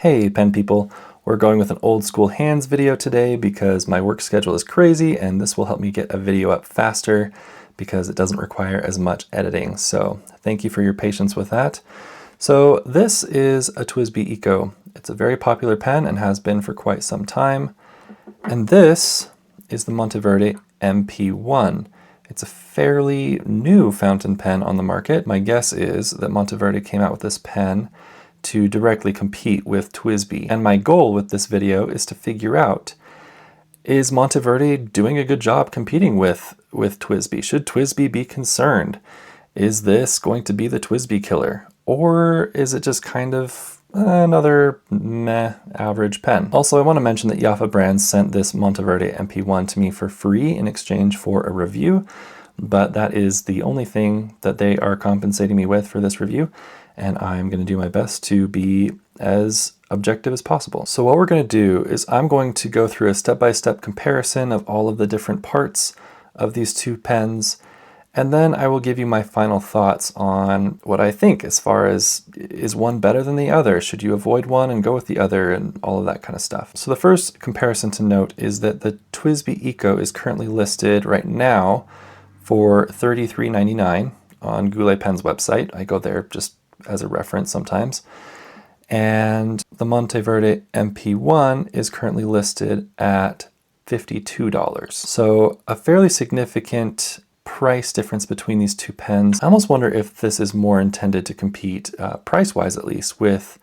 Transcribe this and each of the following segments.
Hey pen people, we're going with an old school hands video today because my work schedule is crazy and this will help me get a video up faster because it doesn't require as much editing. So thank you for your patience with that. So this is a TWSBI Eco. It's a very popular pen and has been for quite some time. And this is the Monteverde MP1. It's a fairly new fountain pen on the market. My guess is that Monteverde came out with this pen to directly compete with TWSBI. And my goal with this video is to figure out, is Monteverde doing a good job competing with TWSBI? Should TWSBI be concerned? Is this going to be the TWSBI killer? Or is it just kind of another meh average pen? Also, I want to mention that Jowo Brands sent this Monteverde MP1 to me for free in exchange for a review, but that is the only thing that they are compensating me with for this review, and I'm going to do my best to be as objective as possible. So what we're going to do is I'm going to go through a step-by-step comparison of all of the different parts of these two pens, and then I will give you my final thoughts on what I think as far as, is one better than the other? Should you avoid one and go with the other, and all of that kind of stuff. So the first comparison to note is that the TWSBI Eco is currently listed right now for $33.99 on Goulet Pen's website. I go there just as a reference sometimes. And the Monteverde MP1 is currently listed at $52. So a fairly significant price difference between these two pens. I almost wonder if this is more intended to compete, price-wise at least, with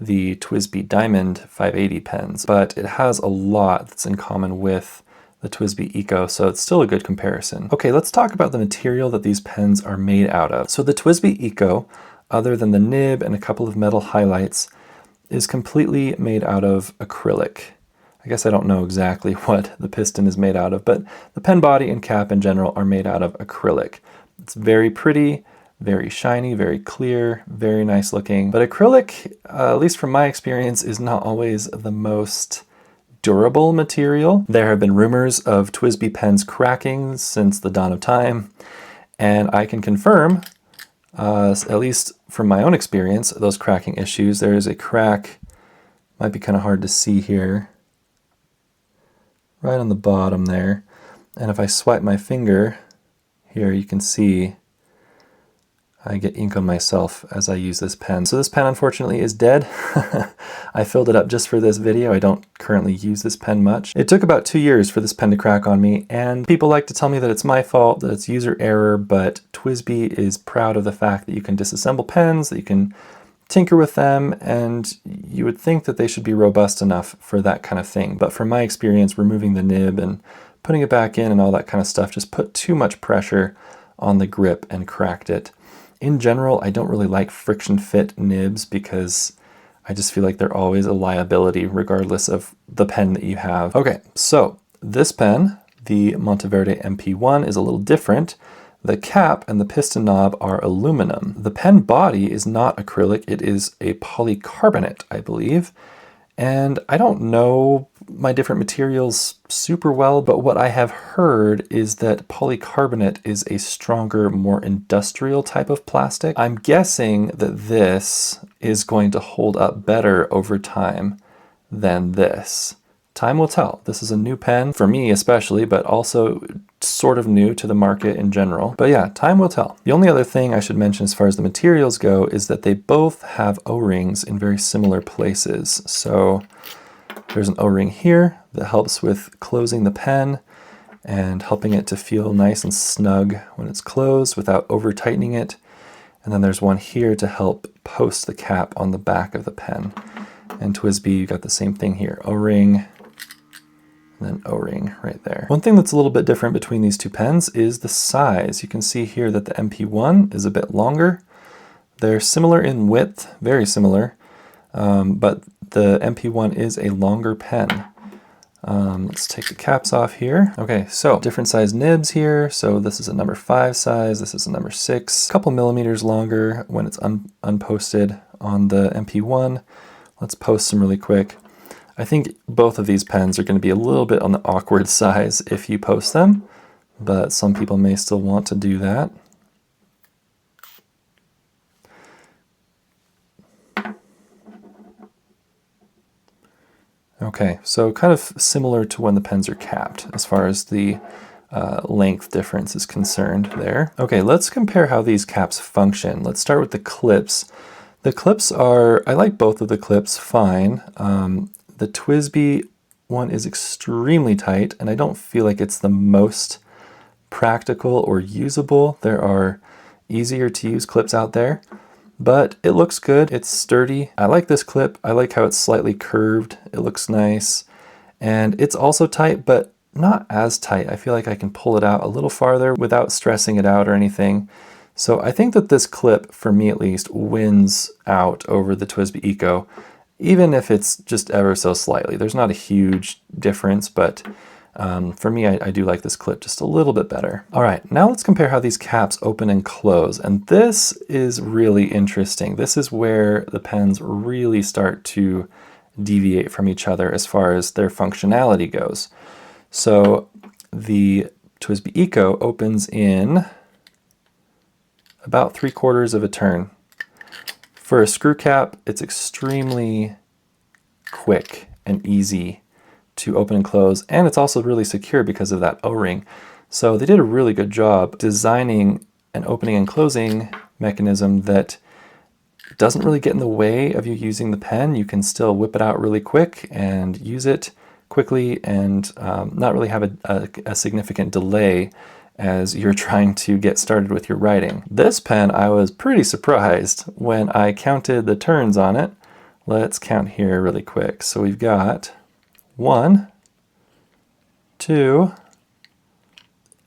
the TWSBI Diamond 580 pens, but it has a lot that's in common with the TWSBI Eco, so it's still a good comparison. Okay, let's talk about the material that these pens are made out of. So the TWSBI Eco, other than the nib and a couple of metal highlights, is completely made out of acrylic. I guess I don't know exactly what the piston is made out of, but the pen body and cap in general are made out of acrylic. It's very pretty, very shiny, very clear, very nice looking. But acrylic, at least from my experience, is not always the most durable material. There have been rumors of TWSBI pens cracking since the dawn of time, and I can confirm, at least from my own experience, those cracking issues. There is a crack, might be kind of hard to see here, right on the bottom there. And if I swipe my finger here, you can see I get ink on myself as I use this pen. So this pen unfortunately is dead. I filled it up just for this video. I don't currently use this pen much. It took about 2 years for this pen to crack on me, and people like to tell me that it's my fault, that it's user error, but TWSBI is proud of the fact that you can disassemble pens, that you can tinker with them, and you would think that they should be robust enough for that kind of thing. But from my experience, removing the nib and putting it back in and all that kind of stuff just put too much pressure on the grip and cracked it. In general, I don't really like friction fit nibs because I just feel like they're always a liability regardless of the pen that you have. Okay, so this pen, the Monteverde MP1, is a little different. The cap and the piston knob are aluminum. The pen body is not acrylic, it is a polycarbonate, I believe. And I don't know my different materials super well, but what I have heard is that polycarbonate is a stronger, more industrial type of plastic. I'm guessing that this is going to hold up better over time than this. Time will tell. This is a new pen, for me especially, but also sort of new to the market in general. But yeah, time will tell. The only other thing I should mention as far as the materials go is that they both have O-rings in very similar places. So there's an O-ring here that helps with closing the pen and helping it to feel nice and snug when it's closed without over tightening it. And then there's one here to help post the cap on the back of the pen. And TWSBI, you got the same thing here, O-ring, and then O-ring right there. One thing that's a little bit different between these two pens is the size. You can see here that the MP1 is a bit longer. They're similar in width, very similar, but the MP1 is a longer pen. Let's take the caps off here. Okay, so different size nibs here. So this is a number 5 size, this is a number 6, a couple millimeters longer when it's unposted on the MP1. Let's post some really quick. I think both of these pens are going to be a little bit on the awkward size if you post them, but some people may still want to do that. Okay, so kind of similar to when the pens are capped as far as the length difference is concerned there. Okay, let's compare how these caps function. Let's start with the clips. The clips are, I like both of the clips fine. The TWSBI one is extremely tight, and I don't feel like it's the most practical or usable. There are easier to use clips out there, but it looks good. It's sturdy. I like this clip. I like how it's slightly curved. It looks nice. And it's also tight, but not as tight. I feel like I can pull it out a little farther without stressing it out or anything. So I think that this clip, for me at least, wins out over the TWSBI Eco, even if it's just ever so slightly. There's not a huge difference, but for me, I do like this clip just a little bit better. All right, now let's compare how these caps open and close. And this is really interesting. This is where the pens really start to deviate from each other as far as their functionality goes. So the TWSBI Eco opens in about 3/4 of a turn. For a screw cap, it's extremely quick and easy to open and close, and it's also really secure because of that O-ring. So they did a really good job designing an opening and closing mechanism that doesn't really get in the way of you using the pen. You can still whip it out really quick and use it quickly and not really have a significant delay as you're trying to get started with your writing. This pen, I was pretty surprised when I counted the turns on it. Let's count here really quick. So we've got 1, 2,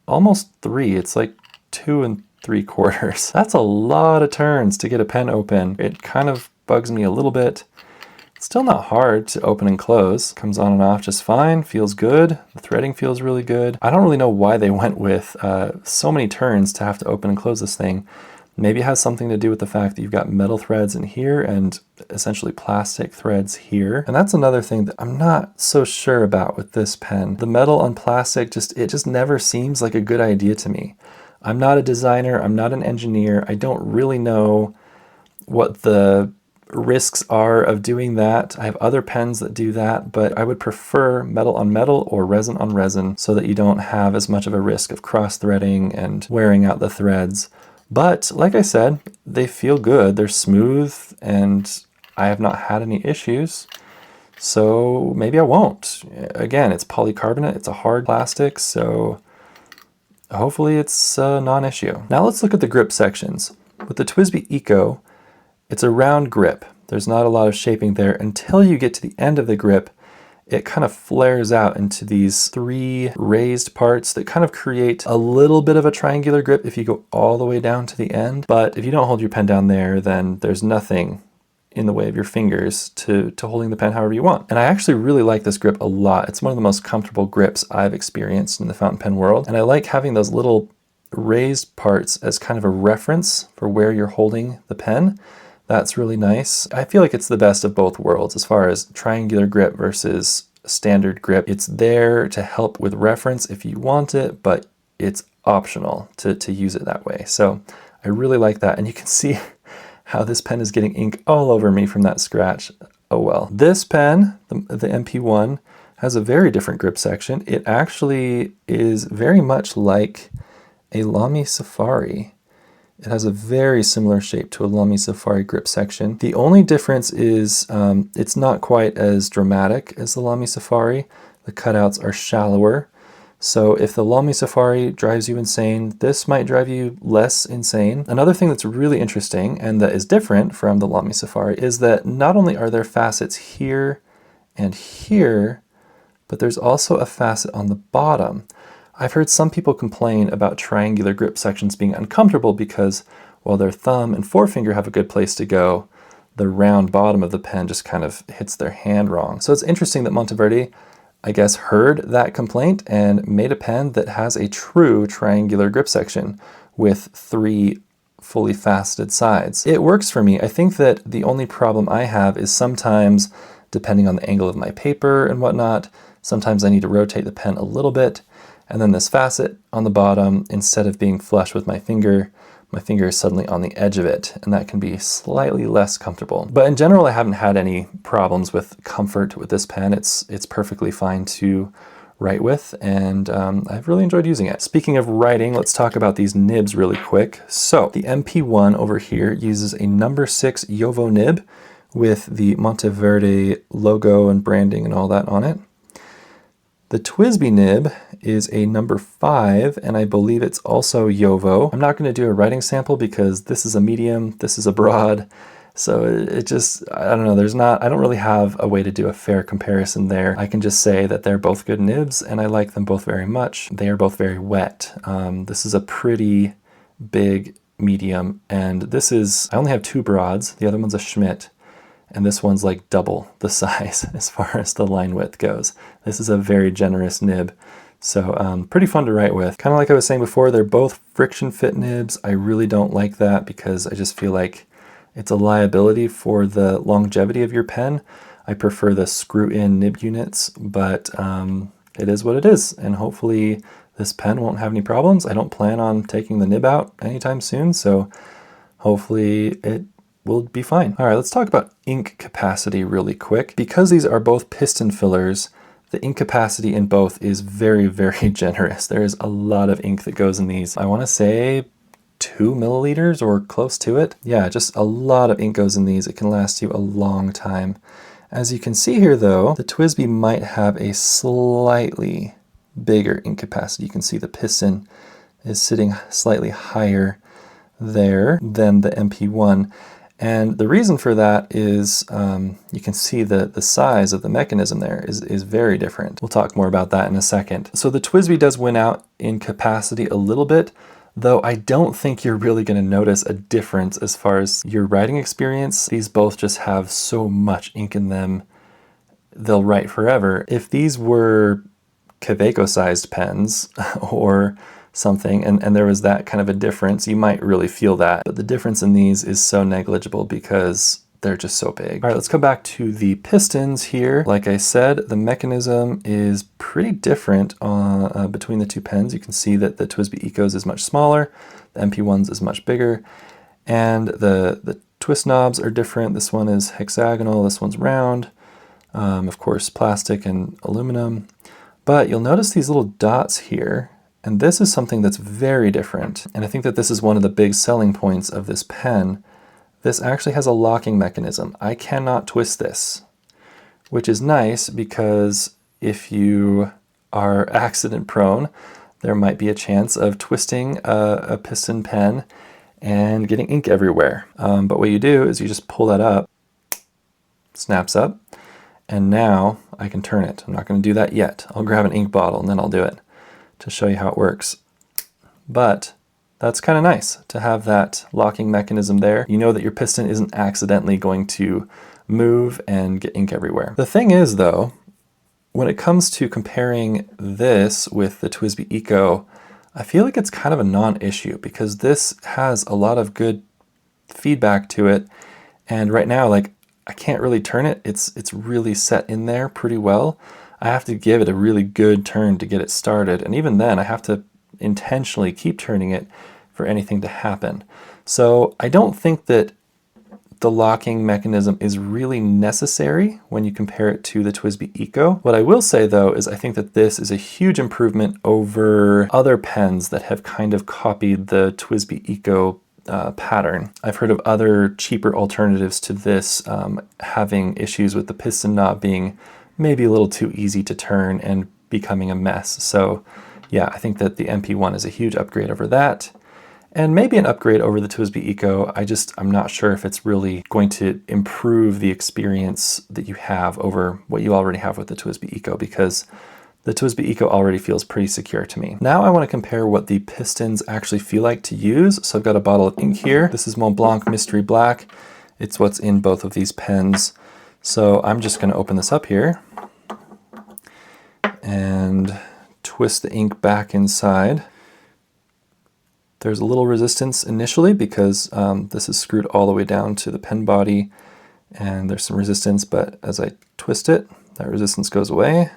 almost 3. It's like 2 3/4. That's a lot of turns to get a pen open. It kind of bugs me a little bit. It's still not hard to open and close. Comes on and off just fine, feels good. The threading feels really good. I don't really know why they went with so many turns to have to open and close this thing. Maybe it has something to do with the fact that you've got metal threads in here and essentially plastic threads here. And that's another thing that I'm not so sure about with this pen. The metal on plastic, it just never seems like a good idea to me. I'm not a designer, I'm not an engineer. I don't really know what the risks are of doing that. I have other pens that do that, but I would prefer metal on metal or resin on resin so that you don't have as much of a risk of cross-threading and wearing out the threads. But like I said, they feel good, they're smooth, and I have not had any issues. So maybe I won't. Again, it's polycarbonate, it's a hard plastic, so hopefully it's a non-issue. Now let's look at the grip sections. With the TWSBI Eco, it's a round grip. There's not a lot of shaping there until you get to the end of the grip. It kind of flares out into these 3 raised parts that kind of create a little bit of a triangular grip if you go all the way down to the end. But if you don't hold your pen down there, then there's nothing in the way of your fingers to holding the pen however you want. And I actually really like this grip a lot. It's one of the most comfortable grips I've experienced in the fountain pen world. And I like having those little raised parts as kind of a reference for where you're holding the pen. That's really nice. I feel like it's the best of both worlds as far as triangular grip versus standard grip. It's there to help with reference if you want it, but it's optional to use it that way. So I really like that. And you can see how this pen is getting ink all over me from that scratch. Oh well. This pen, the MP1, has a very different grip section. It actually is very much like a Lamy Safari. It has a very similar shape to a Lamy Safari grip section. The only difference is it's not quite as dramatic as the Lamy Safari. The cutouts are shallower. So if the Lamy Safari drives you insane, this might drive you less insane. Another thing that's really interesting and that is different from the Lamy Safari is that not only are there facets here and here, but there's also a facet on the bottom. I've heard some people complain about triangular grip sections being uncomfortable because while their thumb and forefinger have a good place to go, the round bottom of the pen just kind of hits their hand wrong. So it's interesting that Monteverde, I guess, heard that complaint and made a pen that has a true triangular grip section with 3 fully faceted sides. It works for me. I think that the only problem I have is sometimes, depending on the angle of my paper and whatnot, sometimes I need to rotate the pen a little bit. And then this facet on the bottom, instead of being flush with my finger, my finger is suddenly on the edge of it, and that can be slightly less comfortable. But in general, I haven't had any problems with comfort with this pen. It's perfectly fine to write with, and I've really enjoyed using it. Speaking of writing, let's talk about these nibs really quick. So the MP1 over here uses a number 6 Jowo nib with the Monteverde logo and branding and all that on it. The TWSBI nib is a number 5, and I believe it's also Jowo. I'm not going to do a writing sample because this is a medium, this is a broad, so it just, I don't know, I don't really have a way to do a fair comparison there. I can just say that they're both good nibs, and I like them both very much. They are both very wet. This is a pretty big medium, and this is, I only have 2 broads, the other one's a Schmidt. And this one's like double the size as far as the line width goes. This is a very generous nib. So pretty fun to write with. Kind of like I was saying before, they're both friction fit nibs. I really don't like that because I just feel like it's a liability for the longevity of your pen. I prefer the screw-in nib units, but it is what it is. And hopefully this pen won't have any problems. I don't plan on taking the nib out anytime soon, so hopefully it will be fine. All right, let's talk about ink capacity really quick. Because these are both piston fillers, the ink capacity in both is very, very generous. There is a lot of ink that goes in these. I want to say 2 milliliters or close to it. Yeah, just a lot of ink goes in these. It can last you a long time. As you can see here though, the TWSBI might have a slightly bigger ink capacity. You can see the piston is sitting slightly higher there than the MP1. And the reason for that is you can see the size of the mechanism there is very different. We'll talk more about that in a second. So the TWSBI does win out in capacity a little bit, though I don't think you're really going to notice a difference as far as your writing experience. These both just have so much ink in them, they'll write forever. If these were Kaweco-sized pens or something, and there was that kind of a difference, you might really feel that. But the difference in these is so negligible because they're just so big. All right, let's go back to the pistons here. Like I said, the mechanism is pretty different between the two pens. You can see that the TWSBI Eco's is much smaller, the MP1's is much bigger, and the twist knobs are different. This one is hexagonal, this one's round. Of course, plastic and aluminum. But you'll notice these little dots here. And this is something that's very different. And I think that this is one of the big selling points of this pen. This actually has a locking mechanism. I cannot twist this, which is nice because if you are accident prone, there might be a chance of twisting a piston pen and getting ink everywhere. But what you do is you just pull that up, snaps up, and now I can turn it. I'm not going to do that yet. I'll grab an ink bottle and then I'll do it to show you how it works. But that's kind of nice to have that locking mechanism there. You know that your piston isn't accidentally going to move and get ink everywhere. The thing is though, when it comes to comparing this with the TWSBI Eco, I feel like it's kind of a non-issue because this has a lot of good feedback to it. And right now, like, I can't really turn it. It's really set in there pretty well. I have to give it a really good turn to get it started. And even then, I have to intentionally keep turning it for anything to happen. So I don't think that the locking mechanism is really necessary when you compare it to the TWSBI Eco. What I will say though is I think that this is a huge improvement over other pens that have kind of copied the TWSBI Eco pattern. I've heard of other cheaper alternatives to this having issues with the piston knob being maybe a little too easy to turn and becoming a mess. So yeah, I think that the MP1 is a huge upgrade over that. And maybe an upgrade over the TWSBI Eco. I'm not sure if it's really going to improve the experience that you have over what you already have with the TWSBI Eco because the TWSBI Eco already feels pretty secure to me. Now I want to compare what the pistons actually feel like to use. So I've got a bottle of ink here. This is Montblanc Mystery Black. It's what's in both of these pens. So I'm just going to open this up here and twist the ink back inside. There's a little resistance initially because this is screwed all the way down to the pen body and there's some resistance, but as I twist it, that resistance goes away.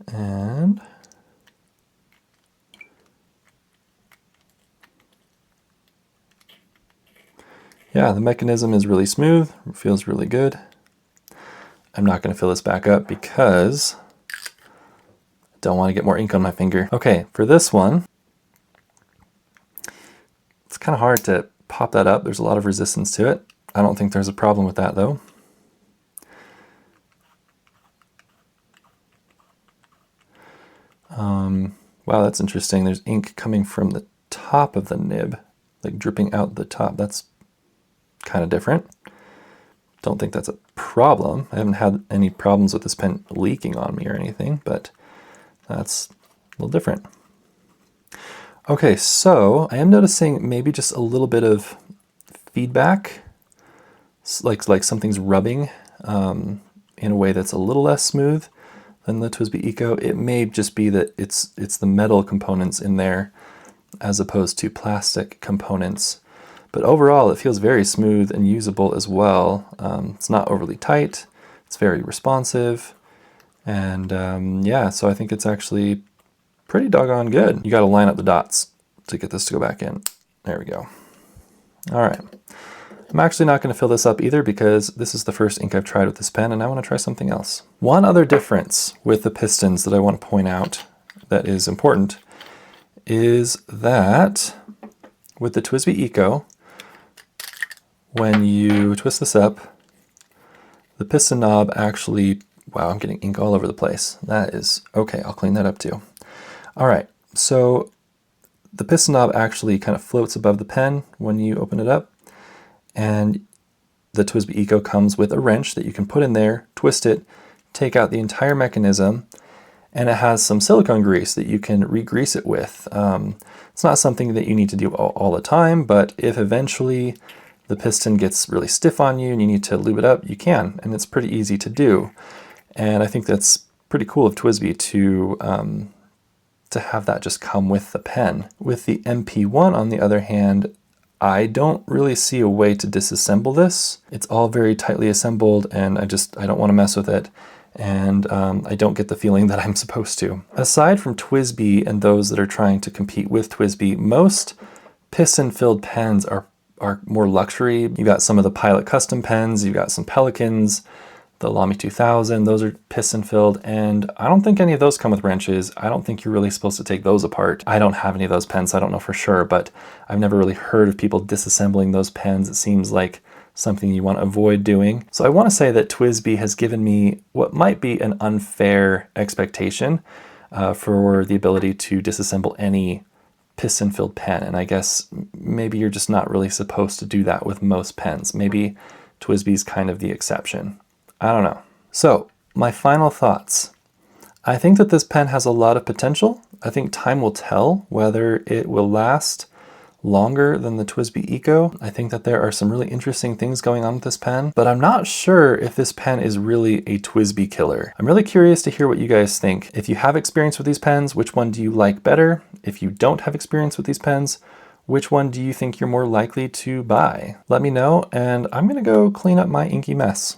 And Yeah, the mechanism is really smooth, it feels really good. I'm not going to fill this back up because I don't want to get more ink on my finger. Okay, for this one, it's kind of hard to pop that up. There's a lot of resistance to it. I don't think there's a problem with that though. Wow, that's interesting. There's ink coming from the top of the nib, like dripping out the top. That's kind of different. Don't think that's a problem. I haven't had any problems with this pen leaking on me or anything, but that's a little different. Okay, so I am noticing maybe just a little bit of feedback, like something's rubbing in a way that's a little less smooth than the TWSBI Eco. It may just be that it's the metal components in there as opposed to plastic components. But overall, it feels very smooth and usable as well. It's not overly tight. It's very responsive. And yeah, so I think it's actually pretty doggone good. You got to line up the dots to get this to go back in. There we go. All right. I'm actually not going to fill this up either because this is the first ink I've tried with this pen and I want to try something else. One other difference with the pistons that I want to point out that is important is that with the TWSBI Eco, when you twist this up, the piston knob actually, wow, I'm getting ink all over the place. That is, okay, I'll clean that up too. All right, so the piston knob actually kind of floats above the pen when you open it up. And the TWSBI Eco comes with a wrench that you can put in there, twist it, take out the entire mechanism, and it has some silicone grease that you can re-grease it with. It's not something that you need to do all the time, but if eventually the piston gets really stiff on you and you need to lube it up, you can, and it's pretty easy to do. And I think that's pretty cool of TWSBI to have that just come with the pen. With the MP1, on the other hand, I don't really see a way to disassemble this. It's all very tightly assembled and I don't want to mess with it. And I don't get the feeling that I'm supposed to. Aside from TWSBI and those that are trying to compete with TWSBI, most piston-filled pens are more luxury. You got some of the Pilot custom pens, you got some Pelicans, the Lamy 2000, those are piston filled, and I don't think any of those come with wrenches. I don't think you're really supposed to take those apart. I don't have any of those pens, so I don't know for sure, but I've never really heard of people disassembling those pens. It seems like something you want to avoid doing. So I want to say that TWSBI has given me what might be an unfair expectation for the ability to disassemble any piston-filled pen, and I guess maybe you're just not really supposed to do that with most pens. Maybe TWSBI's kind of the exception. I don't know. So, my final thoughts. I think that this pen has a lot of potential. I think time will tell whether it will last longer than the TWSBI Eco. I think that there are some really interesting things going on with this pen, but I'm not sure if this pen is really a TWSBI killer. I'm really curious to hear what you guys think. If you have experience with these pens, which one do you like better? If you don't have experience with these pens, which one do you think you're more likely to buy? Let me know, and I'm gonna go clean up my inky mess.